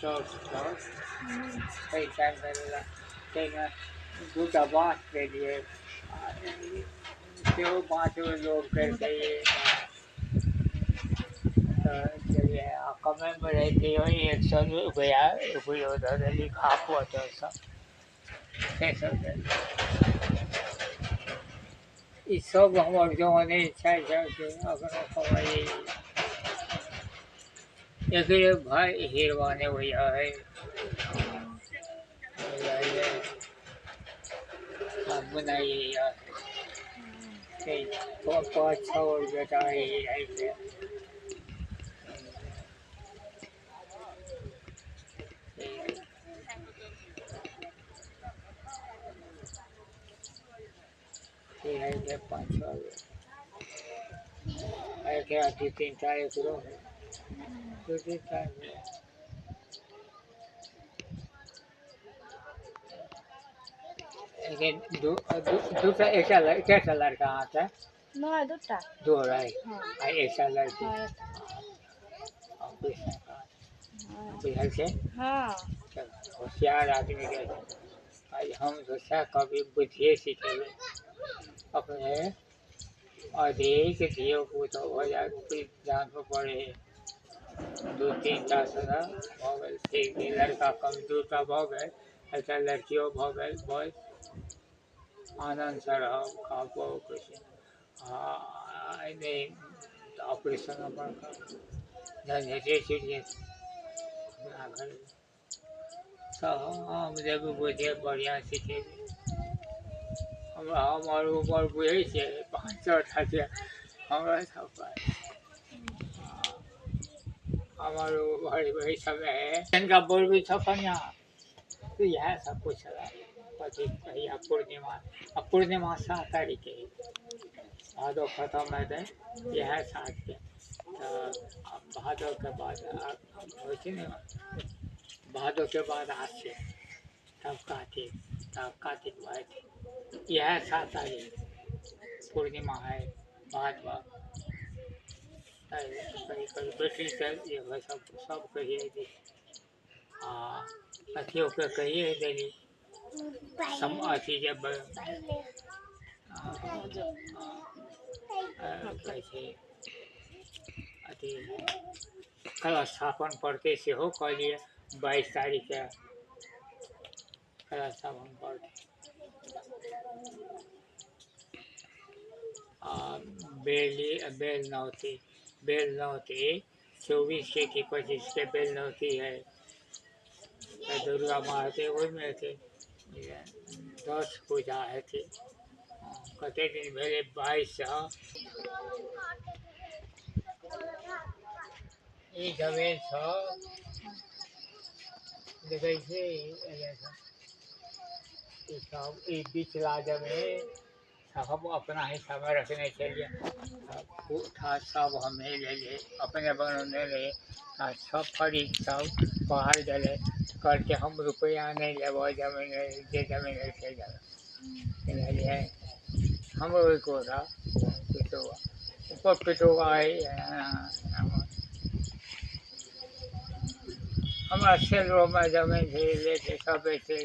चौथ कई टाइम करेगा कई ना दूटा बाँस के लिए क्यों 5 लोग करके ये चलिए कमे में रहती हो 100 रुपया उपयोग लिखा पड़ता सब 600 ई सब हमर जवानी छै अपना कमाई एक भाई हिरवाने भैया है बनाइए यार 5-6 और बेटा है ये 5-6 क्या 2-3 टाइम करो 2-3 टाइम दूसरा एक लड़का आता है नहीं दूटा दो है हाँ ऐसा लड़की बिहार से हाँ होशियार आदमी के आज हम सोचा कभी बुझिए सीखेंगे अपने अधिक धियो पुतो हो जाए फिर जान को पड़े 2-3 साल हो गए फिर लड़का कम दूटा भ गए ऐसा लड़कियों भ गए बहुत आनंद से रहो खापो कुछ हाँ नहीं ऑपरेशन अपन का झंझटे छूट घर सब हम जब बुझे बढ़िया सीखे हमारे ऊपर बुझे छे 500 हमारा सब हमारे वही समय है इनका बोल भी छपनिया तो यह सब कुछ पति कहिया पूर्णिमा 7 तारीख के भादो खत्म है यह 7 के तो भादो के बाद भादो के बाद आसे तब कार्तिक भाई यह 7 तारीख पूर्णिमा है बाद बेटी ये सब कहिए हाँ अथियों के कहिए देली सम अथी जब कैसे अथी कलश स्थापन पढ़ते से हो कहलिए 22 तारीख के कलश स्थापन पढ़ते बेल नौती 24 के कि 25 के बेल नौती है दुर्गा माँ थे वही में थे 10 पूजा है थे कते दिन भेले 22 ये जमीन देखे सब बिचला जमीन हम अपना हिस्सा में रखने के लिए था सब हमें ले लिए अपने बनने ले सब फरी सब बाहर गए करके हम रुपया नहीं ले वो जमीन जे जमीन से जगह हम लोग को था पिटोगा ऊपर पिटोगा हमारा सेल में जमीन से लेके सब ऐसे